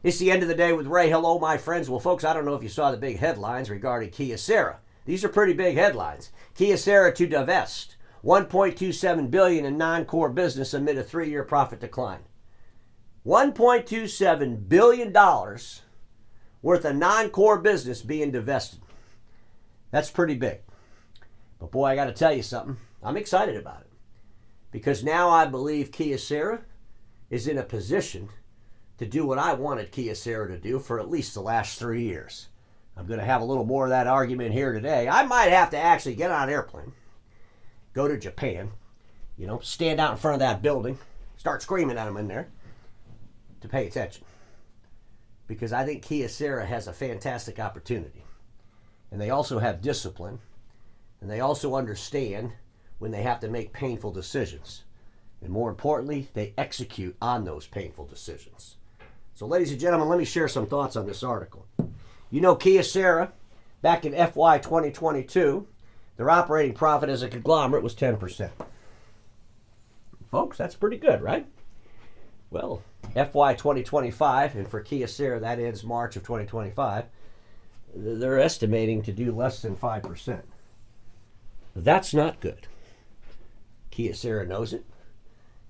It's the end of the day with Ray. Hello, my friends. Well, folks, I don't know if you saw the big headlines regarding Kyocera. These are pretty big headlines. Kyocera to divest. $1.27 billion in non-core business amid a 3-year profit decline. $1.27 billion worth of non-core business being divested. That's pretty big. But boy, I got to tell you something. I'm excited about it. Because now I believe Kyocera is in a position to do what I wanted Kyocera to do for at least the last 3 years. I'm going to have a little more of that argument here today. I might have to actually get on an airplane, go to Japan, stand out in front of that building, start screaming at them in there to pay attention. Because I think Kyocera has a fantastic opportunity. And they also have discipline. And they also understand when they have to make painful decisions. And more importantly, they execute on those painful decisions. So ladies and gentlemen, let me share some thoughts on this article. Kyocera, back in FY 2022, their operating profit as a conglomerate was 10%. Folks, that's pretty good, right? Well, FY 2025, and for Kyocera, that ends March of 2025, they're estimating to do less than 5%. That's not good. Kyocera knows it.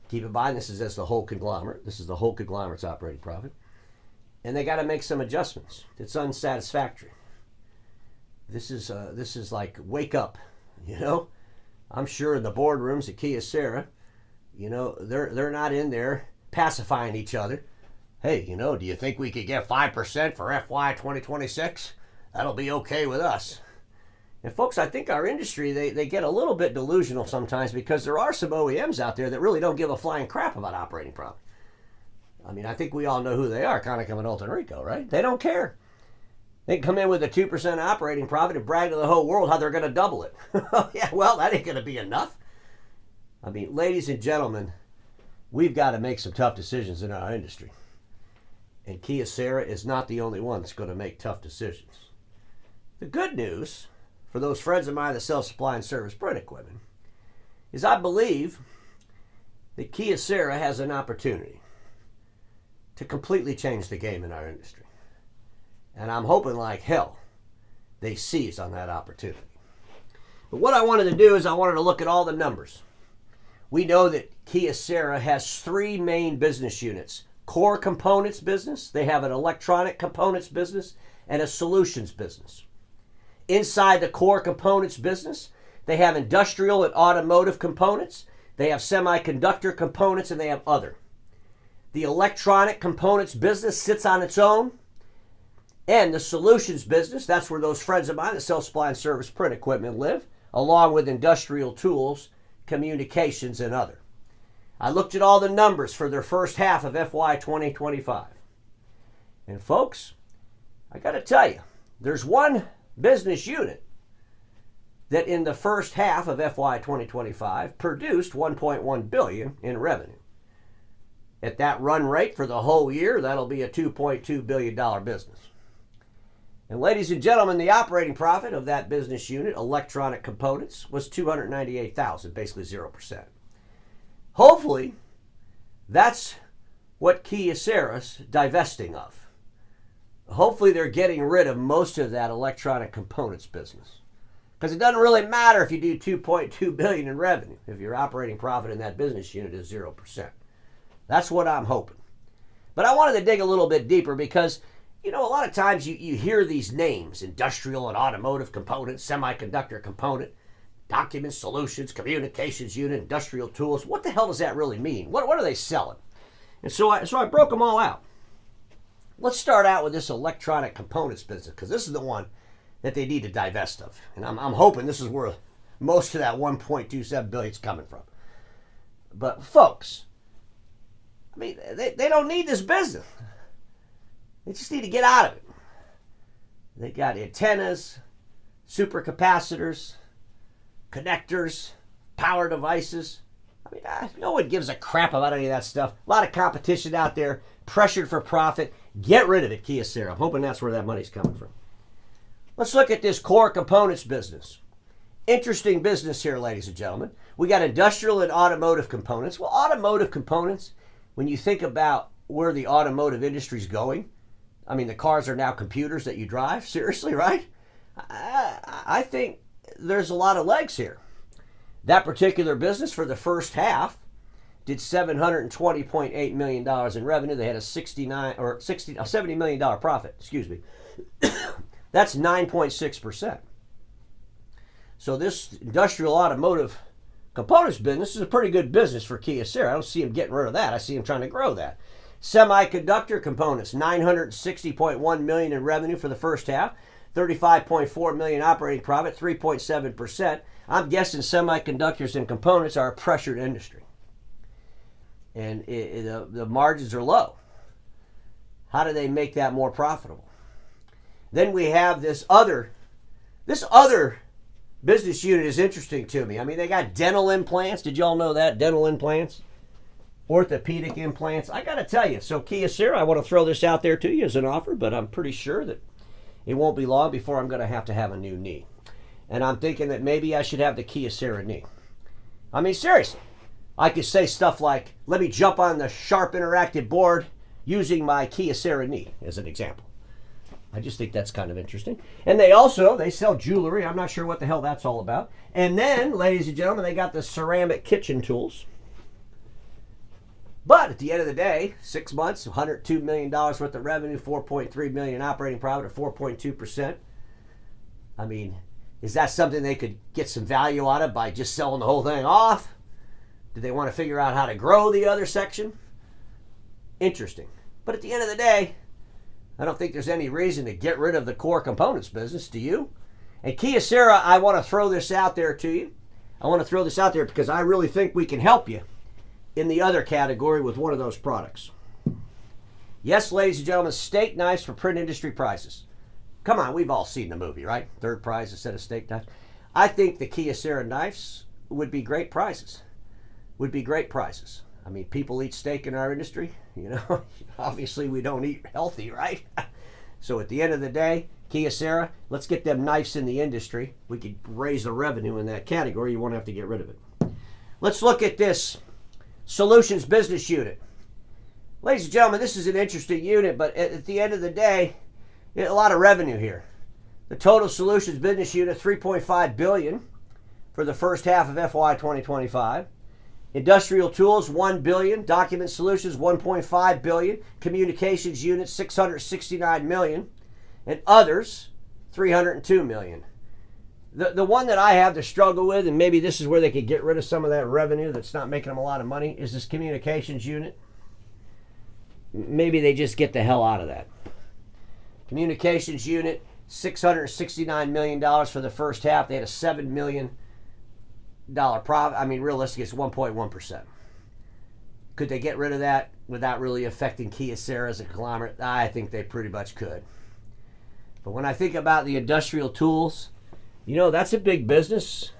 Keep in mind, this is as the whole conglomerate. This is the whole conglomerate's operating profit. And they got to make some adjustments. It's unsatisfactory. This is like wake up, I'm sure in the boardrooms at Kyocera, they're not in there pacifying each other. Hey, do you think we could get 5% for FY 2026? That'll be okay with us. And folks, I think our industry, they get a little bit delusional sometimes because there are some OEMs out there that really don't give a flying crap about operating profit. I mean, I think we all know who they are, Konica Minolta and Ricoh, right? They don't care. They can come in with a 2% operating profit and brag to the whole world how they're going to double it. Yeah, well, that ain't going to be enough. I mean, ladies and gentlemen, we've got to make some tough decisions in our industry. And Kyocera is not the only one that's going to make tough decisions. The good news for those friends of mine that sell supply and service print equipment is I believe that Kyocera has an opportunity to completely change the game in our industry. And I'm hoping like hell they seize on that opportunity. But what I wanted to do is I wanted to look at all the numbers. We know that Kyocera has 3 main business units. Core components business, they have an electronic components business, and a solutions business. Inside the core components business, they have industrial and automotive components, they have semiconductor components, and they have other. The electronic components business sits on its own, and the solutions business, that's where those friends of mine that sell supply and service print equipment live, along with industrial tools, communications, and other. I looked at all the numbers for their first half of FY 2025. And folks, I got to tell you, there's one business unit that in the first half of FY 2025 produced $1.1 billion in revenue. At that run rate for the whole year, that'll be a $2.2 billion business. And ladies and gentlemen, the operating profit of that business unit, electronic components, was $298,000, basically 0%. Hopefully, that's what Kyocera's divesting of. Hopefully, they're getting rid of most of that electronic components business. Because it doesn't really matter if you do $2.2 billion in revenue if your operating profit in that business unit is 0%. That's what I'm hoping. But I wanted to dig a little bit deeper because, a lot of times you hear these names, industrial and automotive components, semiconductor component, document solutions, communications unit, industrial tools. What the hell does that really mean? What are they selling? And so I broke them all out. Let's start out with this electronic components business because this is the one that they need to divest of. And I'm hoping this is where most of that $1.27 billion is coming from. But folks, I mean, they don't need this business. They just need to get out of it. They got antennas, supercapacitors, connectors, power devices. I mean, no one gives a crap about any of that stuff. A lot of competition out there, pressured for profit. Get rid of it, Kyocera. I'm hoping that's where that money's coming from. Let's look at this core components business. Interesting business here, ladies and gentlemen. We got industrial and automotive components. Well, automotive components, when you think about where the automotive industry is going, I mean, the cars are now computers that you drive. Seriously, right? I think there's a lot of legs here. That particular business for the first half did $720.8 million in revenue. They had a $70 million profit. Excuse me. That's 9.6%. So this industrial automotive components business is a pretty good business for Kyocera. I don't see them getting rid of that. I see them trying to grow that. Semiconductor components, $960.1 million in revenue for the first half, $35.4 million operating profit, 3.7%. I'm guessing semiconductors and components are a pressured industry, and the margins are low. How do they make that more profitable? Then we have this other business unit is interesting to me. I mean, they got dental implants. Did y'all know that? Dental implants, orthopedic implants. I got to tell you, so Kyocera, I want to throw this out there to you as an offer, but I'm pretty sure that it won't be long before I'm going to have a new knee. And I'm thinking that maybe I should have the Kyocera knee. I mean, seriously. I could say stuff like, let me jump on the Sharp interactive board using my Kyocera knee, as an example. I just think that's kind of interesting. And they sell jewelry. I'm not sure what the hell that's all about. And then, ladies and gentlemen, they got the ceramic kitchen tools. But at the end of the day, 6 months, $102 million worth of revenue, $4.3 million operating profit at 4.2%. I mean, is that something they could get some value out of by just selling the whole thing off? Do they want to figure out how to grow the other section? Interesting. But at the end of the day, I don't think there's any reason to get rid of the core components business, do you? And Kyocera, I want to throw this out there to you. I want to throw this out there because I really think we can help you in the other category with one of those products. Yes, ladies and gentlemen, steak knives for print industry prices. Come on, we've all seen the movie, right? Third prize instead of steak knives. I think the Kyocera knives would be great prizes. I mean, people eat steak in our industry. You know, obviously we don't eat healthy, right? So at the end of the day, Kyocera, let's get them knives in the industry. We could raise the revenue in that category. You won't have to get rid of it. Let's look at this solutions business unit. Ladies and gentlemen, this is an interesting unit, but at the end of the day, a lot of revenue here. The total solutions business unit, $3.5 billion for the first half of FY 2025. Industrial tools, $1 billion. Document solutions, $1.5 billion. Communications unit, $669 million. And others, $302 million. The one that I have to struggle with, and maybe this is where they could get rid of some of that revenue that's not making them a lot of money, is this communications unit. Maybe they just get the hell out of that. Communications unit, $669 million for the first half. They had a $7 million profit. I mean, realistically, it's 1.1%. Could they get rid of that without really affecting Kyocera as a conglomerate? I think they pretty much could. But when I think about the industrial tools, you know, that's a big business.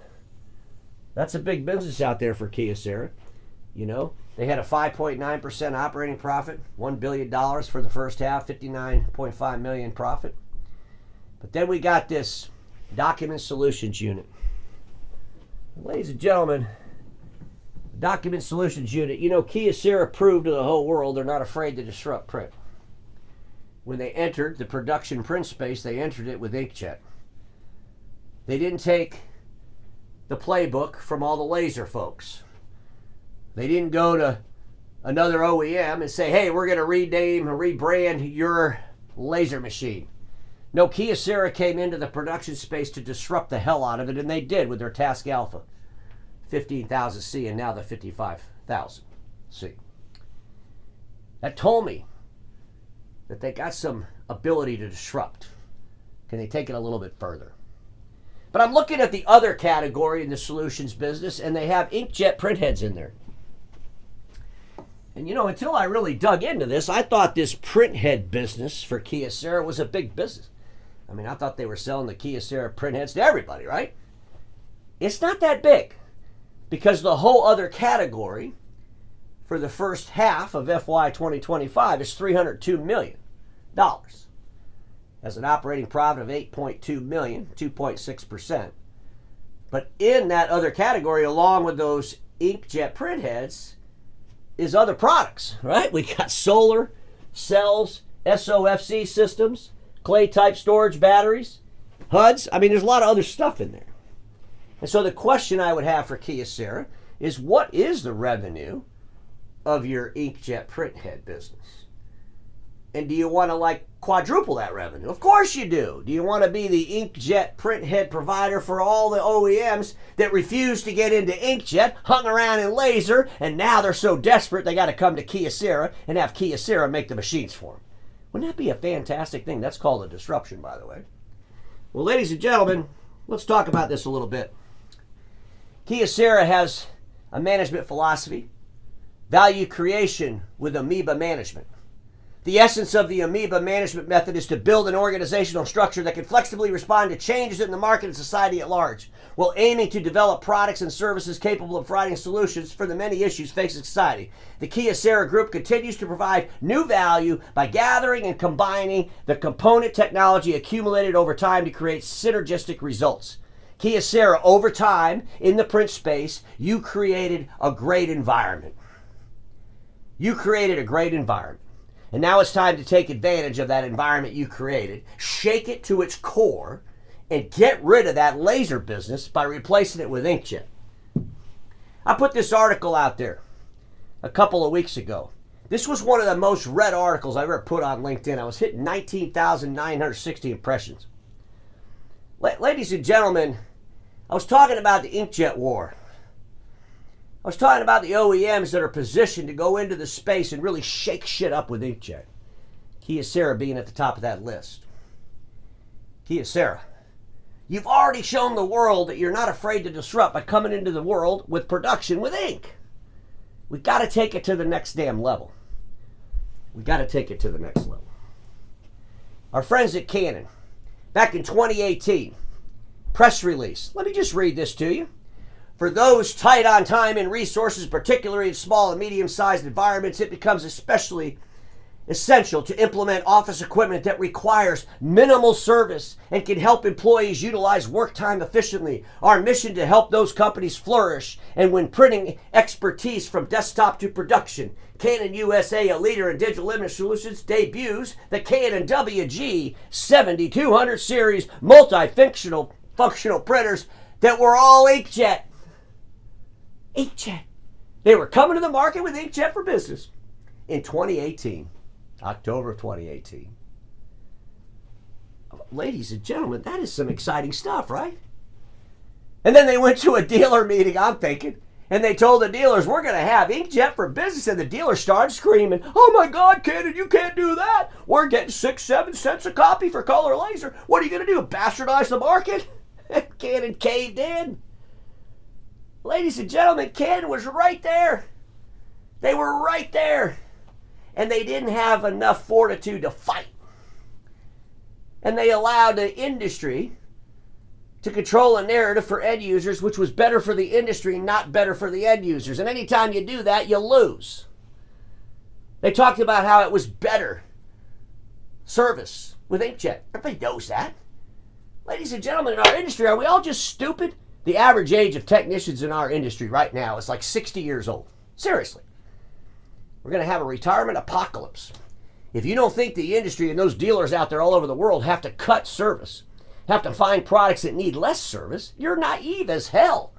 That's a big business out there for Kyocera. You know, they had a 5.9% operating profit, $1 billion for the first half, $59.5 million profit. But then we got this document solutions unit. Ladies and gentlemen, document solutions unit. You know, Kyocera proved to the whole world they're not afraid to disrupt print. When they entered the production print space, they entered it with inkjet. They didn't take the playbook from all the laser folks. They didn't go to another OEM and say, hey, we're going to rename and rebrand your laser machine. No, Kyocera came into the production space to disrupt the hell out of it, and they did with their Task Alpha 15,000C and now the 55,000C. That told me that they got some ability to disrupt. Can they take it a little bit further? But I'm looking at the other category in the solutions business, and they have inkjet printheads in there. And you know, until I really dug into this, I thought this printhead business for Kyocera was a big business. I mean, I thought they were selling the Kyocera printheads to everybody, right? It's not that big, because the whole other category for the first half of FY 2025 is $302 million. Has an operating profit of $8.2 million, 2.6%. But in that other category, along with those inkjet printheads, is other products, right? We got solar cells SOFC systems, clay-type storage batteries, HUDs. I mean, there's a lot of other stuff in there. And so the question I would have for Kyocera is, what is the revenue of your inkjet printhead business? And do you want to like quadruple that revenue? Of course you do. Do you want to be the inkjet printhead provider for all the OEMs that refuse to get into inkjet, hung around in laser, and now they're so desperate they got to come to Kyocera and have Kyocera make the machines for them? Wouldn't that be a fantastic thing? That's called a disruption, by the way. Well, ladies and gentlemen, let's talk about this a little bit. Kyocera has a management philosophy, value creation with amoeba management. The essence of the amoeba management method is to build an organizational structure that can flexibly respond to changes in the market and society at large, while aiming to develop products and services capable of providing solutions for the many issues facing society. The Kyocera Group continues to provide new value by gathering and combining the component technology accumulated over time to create synergistic results. Kyocera, over time, in the print space, you created a great environment. You created a great environment. And now it's time to take advantage of that environment you created, shake it to its core, and get rid of that laser business by replacing it with inkjet. I put this article out there a couple of weeks ago. This was one of the most read articles I've ever put on LinkedIn. I was hitting 19,960 impressions. Ladies and gentlemen, I was talking about the inkjet war. I was talking about the OEMs that are positioned to go into the space and really shake shit up with inkjet. Kyocera being at the top of that list. Kyocera, you've already shown the world that you're not afraid to disrupt by coming into the world with production with ink. We've got to take it to the next damn level. We've got to take it to the next level. Our friends at Canon, back in 2018, press release. Let me just read this to you. For those tight on time and resources, particularly in small and medium-sized environments, it becomes especially essential to implement office equipment that requires minimal service and can help employees utilize work time efficiently. Our mission to help those companies flourish, and when printing expertise from desktop to production. Canon USA, a leader in digital image solutions, debuts the Canon WG 7200 series multifunctional printers that were all inkjet. Inkjet. They were coming to the market with inkjet for business in 2018, October of 2018. Ladies and gentlemen, that is some exciting stuff, right? And then they went to a dealer meeting, I'm thinking, and they told the dealers, we're going to have inkjet for business, and the dealers started screaming, oh my God, Canon, you can't do that. We're getting 6-7 cents a copy for color laser. What are you going to do, bastardize the market? Canon caved in. Ladies and gentlemen, Canon was right there. They were right there. And they didn't have enough fortitude to fight. And they allowed the industry to control a narrative for end users, which was better for the industry, not better for the end users. And anytime you do that, you lose. They talked about how it was better service with inkjet. Everybody knows that. Ladies and gentlemen, in our industry, are we all just stupid? The average age of technicians in our industry right now is like 60 years old. Seriously. We're going to have a retirement apocalypse. If you don't think the industry and those dealers out there all over the world have to cut service, have to find products that need less service, you're naive as hell.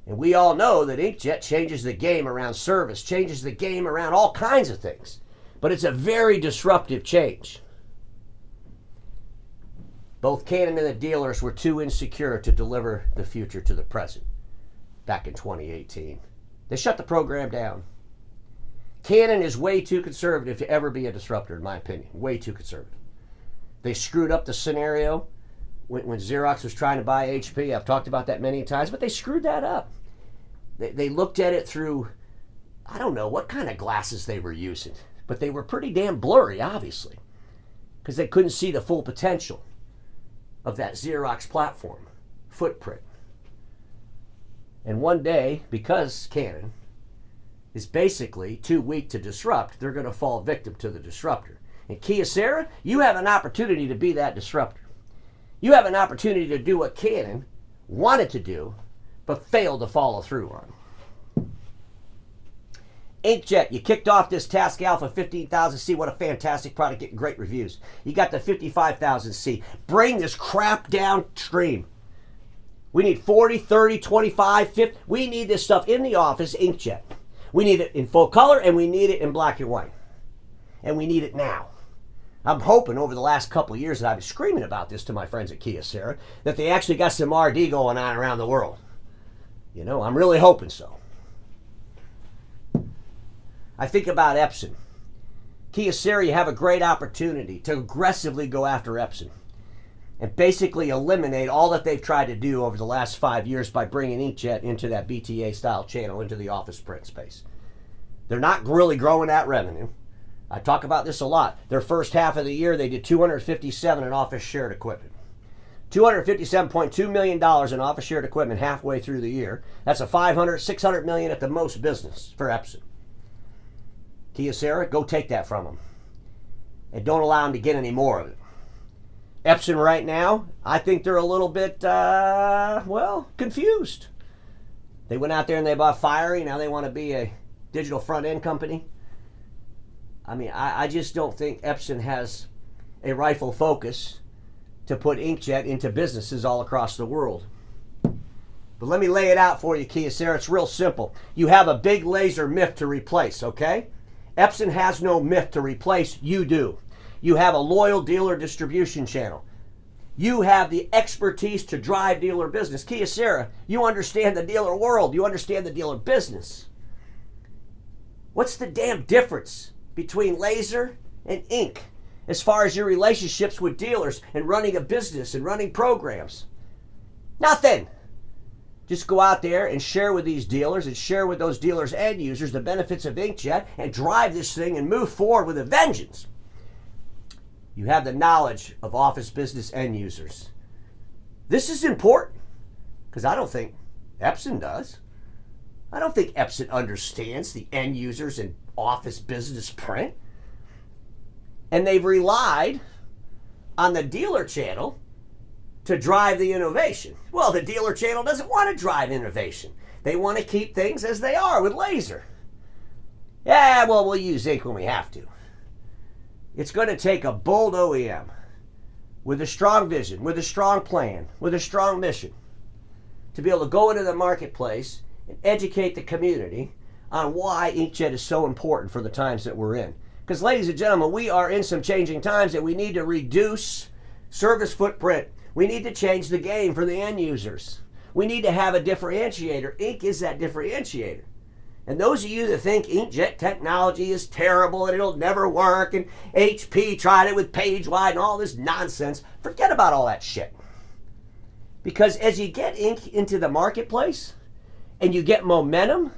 And we all know that inkjet changes the game around service, changes the game around all kinds of things. But it's a very disruptive change. Both Canon and the dealers were too insecure to deliver the future to the present back in 2018. They shut the program down. Canon is way too conservative to ever be a disruptor, in my opinion. Way too conservative. They screwed up the scenario when Xerox was trying to buy HP. I've talked about that many times, but they screwed that up. They looked at it through, I don't know what kind of glasses they were using, but they were pretty damn blurry, obviously, because they couldn't see the full potential of that Xerox platform footprint. And one day, because Canon is basically too weak to disrupt, they're going to fall victim to the disruptor. And Kyocera, you have an opportunity to be that disruptor. You have an opportunity to do what Canon wanted to do, but failed to follow through on. Inkjet, you kicked off this Task Alpha 15,000C. What a fantastic product, getting great reviews. You got the 55,000C. Bring this crap downstream. We need 40, 30, 25, 50. We need this stuff in the office, inkjet. We need it in full color, and we need it in black and white. And we need it now. I'm hoping over the last couple of years that I've been screaming about this to my friends at Kyocera, that they actually got some RD going on around the world. You know, I'm really hoping so. I think about Epson. Kyocera, you have a great opportunity to aggressively go after Epson and basically eliminate all that they've tried to do over the last 5 years by bringing inkjet into that BTA style channel, into the office print space. They're not really growing that revenue. I talk about this a lot. Their first half of the year, they did 257 in office shared equipment. $257.2 million in office shared equipment halfway through the year. That's a $600 million at the most business for Epson. Kyocera, go take that from them. And don't allow them to get any more of it. Epson right now, I think they're a little bit, confused. They went out there and they bought Fiery. Now they want to be a digital front-end company. I mean, I just don't think Epson has a rightful focus to put inkjet into businesses all across the world. But let me lay it out for you, Kyocera. It's real simple. You have a big laser MIF to replace, okay? Epson has no MIF to replace. You do. You have a loyal dealer distribution channel. You have the expertise to drive dealer business. Kyocera, you understand the dealer world. You understand the dealer business. What's the damn difference between laser and ink as far as your relationships with dealers and running a business and running programs? Nothing. Just go out there and share with these dealers and share with those dealers' end users the benefits of inkjet and drive this thing and move forward with a vengeance. You have the knowledge of office business end users. This is important because I don't think Epson does. I don't think Epson understands the end users in office business print. And they've relied on the dealer channel to drive the innovation. Well, the dealer channel doesn't want to drive innovation. They want to keep things as they are with laser. Yeah, well, we'll use ink when we have to. It's going to take a bold OEM with a strong vision, with a strong plan, with a strong mission to be able to go into the marketplace and educate the community on why inkjet is so important for the times that we're in. Because, ladies and gentlemen, we are in some changing times that we need to reduce service footprint. We need to change the game for the end users. We need to have a differentiator. Ink is that differentiator. And those of you that think inkjet technology is terrible and it'll never work, and HP tried it with page-wide and all this nonsense, forget about all that shit. Because as you get ink into the marketplace and you get momentum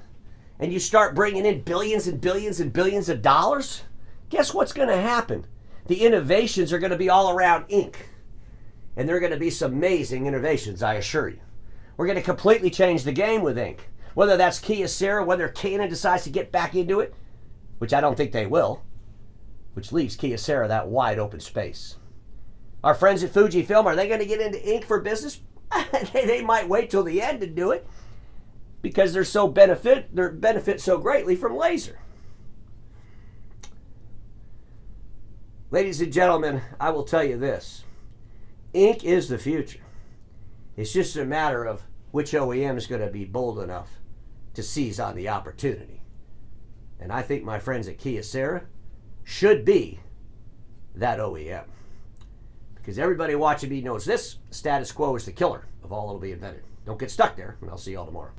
and you start bringing in billions and billions and billions of dollars, guess what's going to happen? The innovations are going to be all around ink. And there are going to be some amazing innovations, I assure you. We're going to completely change the game with ink. Whether that's Kyocera, whether Canon decides to get back into it, which I don't think they will, which leaves Kyocera that wide open space. Our friends at Fujifilm, are they going to get into ink for business? They might wait till the end to do it because they're benefit so greatly from laser. Ladies and gentlemen, I will tell you this. Ink is the future. It's just a matter of which OEM is going to be bold enough to seize on the opportunity. And I think my friends at Kyocera should be that OEM. Because everybody watching me knows this, status quo is the killer of all that will be invented. Don't get stuck there, and I'll see you all tomorrow.